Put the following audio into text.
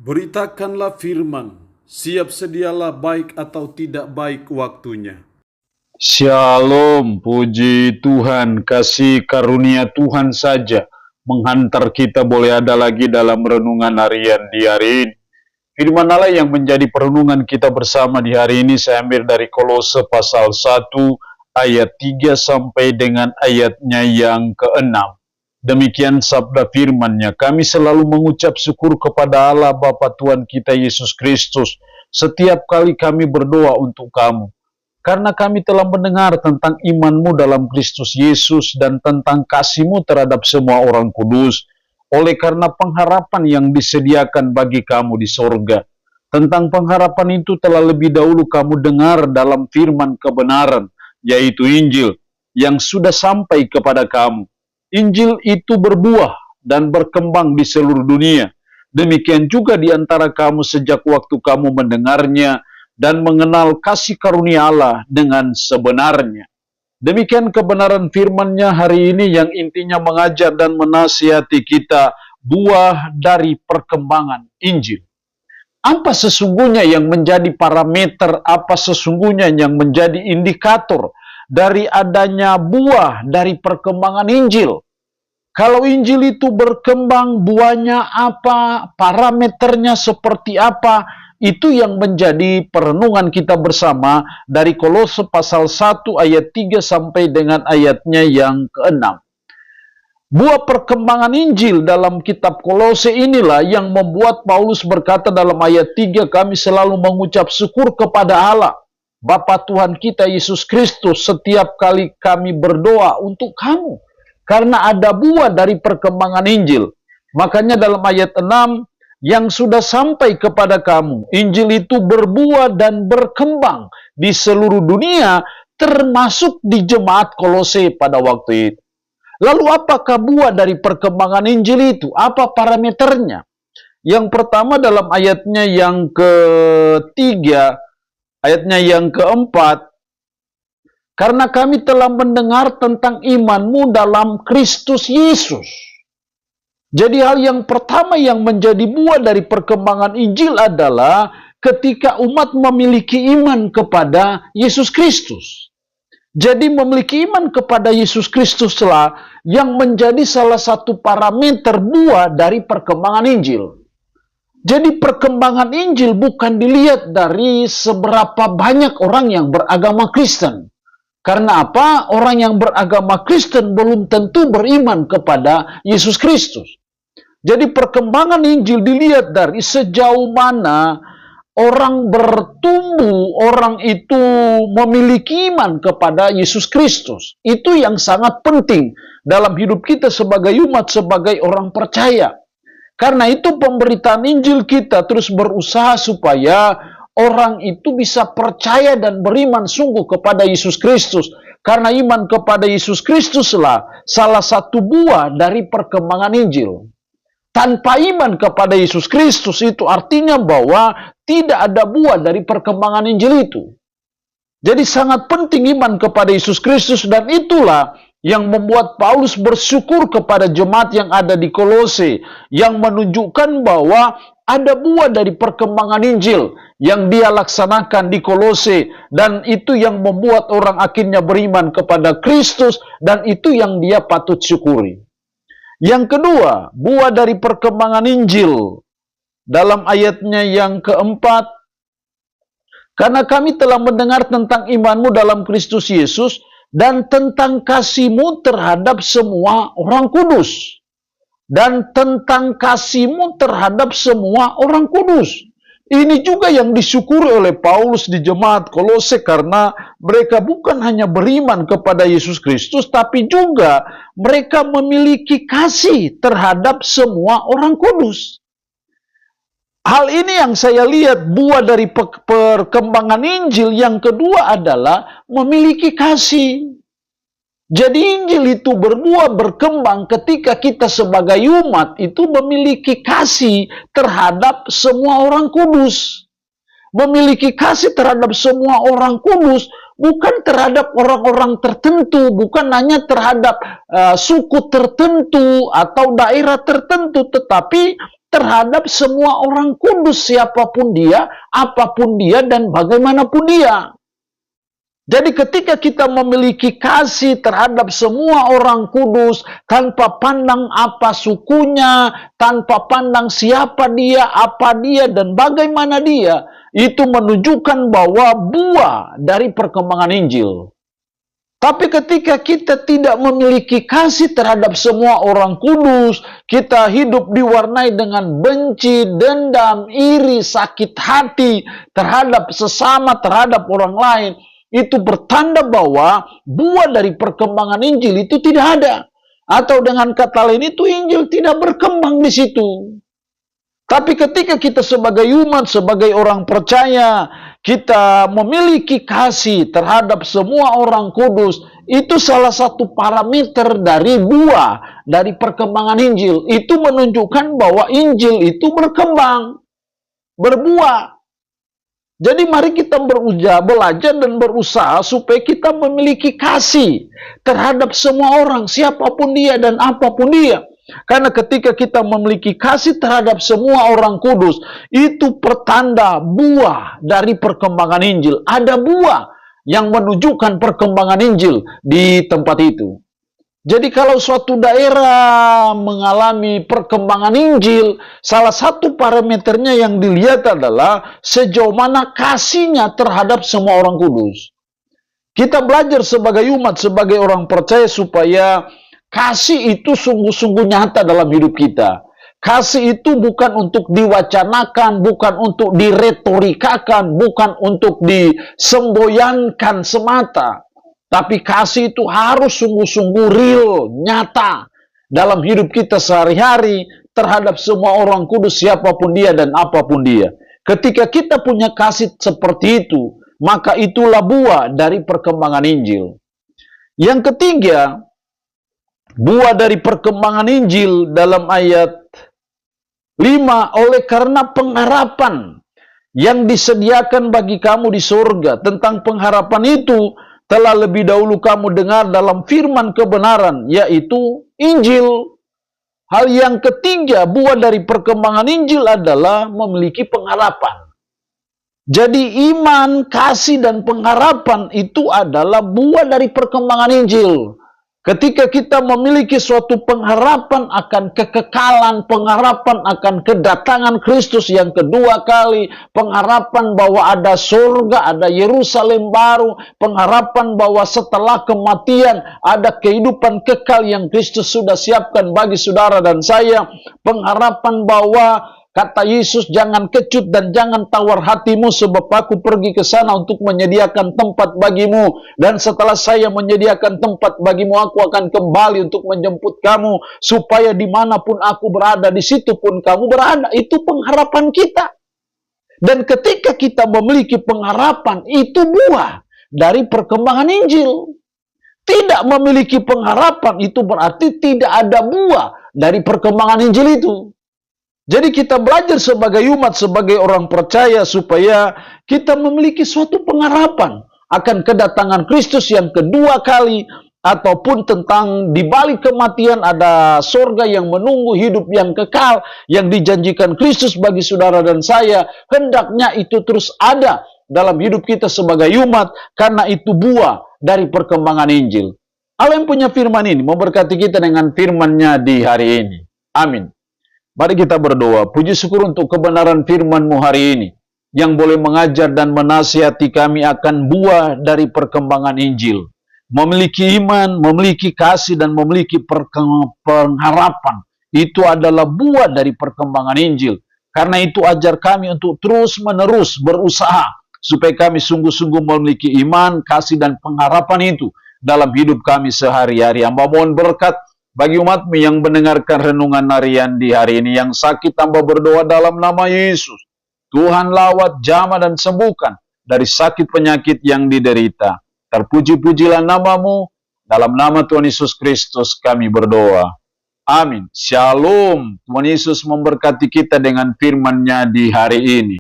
Beritakanlah firman, siap sedialah baik atau tidak baik waktunya. Shalom, puji Tuhan, kasih karunia Tuhan saja menghantar kita boleh ada lagi dalam renungan harian di hari ini. Firman Allah yang menjadi perenungan kita bersama di hari ini saya ambil dari Kolose pasal 1 ayat 3 sampai dengan ayatnya yang ke-6. Demikian sabda firman-Nya, kami selalu mengucap syukur kepada Allah Bapa Tuhan kita Yesus Kristus setiap kali kami berdoa untuk kamu. Karena kami telah mendengar tentang iman-Mu dalam Kristus Yesus dan tentang kasih-Mu terhadap semua orang kudus, oleh karena pengharapan yang disediakan bagi kamu di sorga. Tentang pengharapan itu telah lebih dahulu kamu dengar dalam firman kebenaran, yaitu Injil, yang sudah sampai kepada kamu. Injil itu berbuah dan berkembang di seluruh dunia. Demikian juga di antara kamu sejak waktu kamu mendengarnya, dan mengenal kasih karunia Allah dengan sebenarnya. Demikian kebenaran firman-Nya hari ini yang intinya mengajar dan menasihati kita buah dari perkembangan Injil. Apa sesungguhnya yang menjadi parameter, apa sesungguhnya yang menjadi indikator dari adanya buah dari perkembangan Injil? Kalau Injil itu berkembang, buahnya apa, parameternya seperti apa, itu yang menjadi perenungan kita bersama dari Kolose pasal 1 ayat 3 sampai dengan ayatnya yang ke-6. Buah perkembangan Injil dalam kitab Kolose inilah yang membuat Paulus berkata dalam ayat 3, kami selalu mengucap syukur kepada Allah, Bapa Tuhan kita Yesus Kristus, setiap kali kami berdoa untuk kamu. Karena ada buah dari perkembangan Injil. Makanya dalam ayat 6, yang sudah sampai kepada kamu. Injil itu berbuah dan berkembang di seluruh dunia, termasuk di jemaat Kolose pada waktu itu. Lalu apakah buah dari perkembangan Injil itu? Apa parameternya? Yang pertama dalam ayatnya yang ketiga, ayatnya yang keempat, karena kami telah mendengar tentang iman-Mu dalam Kristus Yesus. Jadi hal yang pertama yang menjadi buah dari perkembangan Injil adalah ketika umat memiliki iman kepada Yesus Kristus. Jadi memiliki iman kepada Yesus Kristuslah yang menjadi salah satu parameter buah dari perkembangan Injil. Jadi perkembangan Injil bukan dilihat dari seberapa banyak orang yang beragama Kristen. Karena apa? Orang yang beragama Kristen belum tentu beriman kepada Yesus Kristus. Jadi perkembangan Injil dilihat dari sejauh mana orang bertumbuh, orang itu memiliki iman kepada Yesus Kristus. Itu yang sangat penting dalam hidup kita sebagai umat, sebagai orang percaya. Karena itu pemberitaan Injil kita terus berusaha supaya orang itu bisa percaya dan beriman sungguh kepada Yesus Kristus. Karena iman kepada Yesus Kristuslah salah satu buah dari perkembangan Injil. Tanpa iman kepada Yesus Kristus itu artinya bahwa tidak ada buah dari perkembangan Injil itu. Jadi sangat penting iman kepada Yesus Kristus, dan itulah yang membuat Paulus bersyukur kepada jemaat yang ada di Kolose, yang menunjukkan bahwa ada buah dari perkembangan Injil yang dia laksanakan di Kolose, dan itu yang membuat orang akhirnya beriman kepada Kristus, dan itu yang dia patut syukuri. Yang kedua, buah dari perkembangan Injil dalam ayatnya yang keempat, karena kami telah mendengar tentang iman-Mu dalam Kristus Yesus dan tentang kasih-Mu terhadap semua orang kudus. Dan tentang kasih-Mu terhadap semua orang kudus. Ini juga yang disyukuri oleh Paulus di jemaat Kolose, karena mereka bukan hanya beriman kepada Yesus Kristus, tapi juga mereka memiliki kasih terhadap semua orang kudus. Hal ini yang saya lihat buah dari perkembangan Injil. Yang kedua adalah memiliki kasih. Jadi Injil itu berbuah, berkembang ketika kita sebagai umat itu memiliki kasih terhadap semua orang kudus. Memiliki kasih terhadap semua orang kudus, bukan terhadap orang-orang tertentu, bukan hanya terhadap suku tertentu atau daerah tertentu, tetapi terhadap semua orang kudus, siapapun dia, apapun dia, dan bagaimanapun dia. Jadi ketika kita memiliki kasih terhadap semua orang kudus, tanpa pandang apa sukunya, tanpa pandang siapa dia, apa dia, dan bagaimana dia, itu menunjukkan bahwa buah dari perkembangan Injil. Tapi ketika kita tidak memiliki kasih terhadap semua orang kudus, kita hidup diwarnai dengan benci, dendam, iri, sakit hati terhadap sesama, terhadap orang lain, itu bertanda bahwa buah dari perkembangan Injil itu tidak ada. Atau dengan kata lain itu Injil tidak berkembang di situ. Tapi ketika kita sebagai umat, sebagai orang percaya, kita memiliki kasih terhadap semua orang kudus, itu salah satu parameter dari buah, dari perkembangan Injil. Itu menunjukkan bahwa Injil itu berkembang, berbuah. Jadi mari kita belajar dan berusaha supaya kita memiliki kasih terhadap semua orang, siapapun dia dan apapun dia. Karena ketika kita memiliki kasih terhadap semua orang kudus, itu pertanda buah dari perkembangan Injil. Ada buah yang menunjukkan perkembangan Injil di tempat itu. Jadi kalau suatu daerah mengalami perkembangan Injil, salah satu parameternya yang dilihat adalah sejauh mana kasihnya terhadap semua orang kudus. Kita belajar sebagai umat, sebagai orang percaya supaya kasih itu sungguh-sungguh nyata dalam hidup kita. Kasih itu bukan untuk diwacanakan, bukan untuk diretorikakan, bukan untuk disemboyankan semata. Tapi kasih itu harus sungguh-sungguh real, nyata dalam hidup kita sehari-hari terhadap semua orang kudus, siapapun dia dan apapun dia. Ketika kita punya kasih seperti itu, maka itulah buah dari perkembangan Injil. Yang ketiga, buah dari perkembangan Injil dalam ayat 5, oleh karena pengharapan yang disediakan bagi kamu di surga. Tentang pengharapan itu telah lebih dahulu kamu dengar dalam firman kebenaran, yaitu Injil. Hal yang ketiga, buah dari perkembangan Injil adalah memiliki pengharapan. Jadi iman, kasih, dan pengharapan itu adalah buah dari perkembangan Injil. Ketika kita memiliki suatu pengharapan akan kekekalan, pengharapan akan kedatangan Kristus yang kedua kali, pengharapan bahwa ada surga, ada Yerusalem baru, pengharapan bahwa setelah kematian ada kehidupan kekal yang Kristus sudah siapkan bagi saudara dan saya, pengharapan bahwa kata Yesus, jangan kecut dan jangan tawar hatimu sebab aku pergi ke sana untuk menyediakan tempat bagimu. Dan setelah saya menyediakan tempat bagimu, aku akan kembali untuk menjemput kamu. Supaya dimanapun aku berada, di situ pun kamu berada. Itu pengharapan kita. Dan ketika kita memiliki pengharapan, itu buah dari perkembangan Injil. Tidak memiliki pengharapan, itu berarti tidak ada buah dari perkembangan Injil itu. Jadi kita belajar sebagai umat, sebagai orang percaya supaya kita memiliki suatu pengharapan akan kedatangan Kristus yang kedua kali, ataupun tentang di balik kematian ada surga yang menunggu, hidup yang kekal yang dijanjikan Kristus bagi saudara dan saya. Hendaknya itu terus ada dalam hidup kita sebagai umat, karena itu buah dari perkembangan Injil. Allah yang punya firman ini memberkati kita dengan firman-Nya di hari ini. Amin. Mari kita berdoa. Puji syukur untuk kebenaran firman-Mu hari ini, yang boleh mengajar dan menasihati kami akan buah dari perkembangan Injil. Memiliki iman, memiliki kasih, dan memiliki pengharapan. Itu adalah buah dari perkembangan Injil. Karena itu ajar kami untuk terus-menerus berusaha, supaya kami sungguh-sungguh memiliki iman, kasih, dan pengharapan itu dalam hidup kami sehari-hari. Hamba mohon berkat bagi umat-Mu yang mendengarkan renungan harian di hari ini. Yang sakit hamba berdoa dalam nama Yesus. Tuhan lawat, jamah, dan sembuhkan dari sakit penyakit yang diderita. Terpuji-pujilah nama-Mu. Dalam nama Tuhan Yesus Kristus kami berdoa. Amin. Shalom. Tuhan Yesus memberkati kita dengan firman-Nya di hari ini.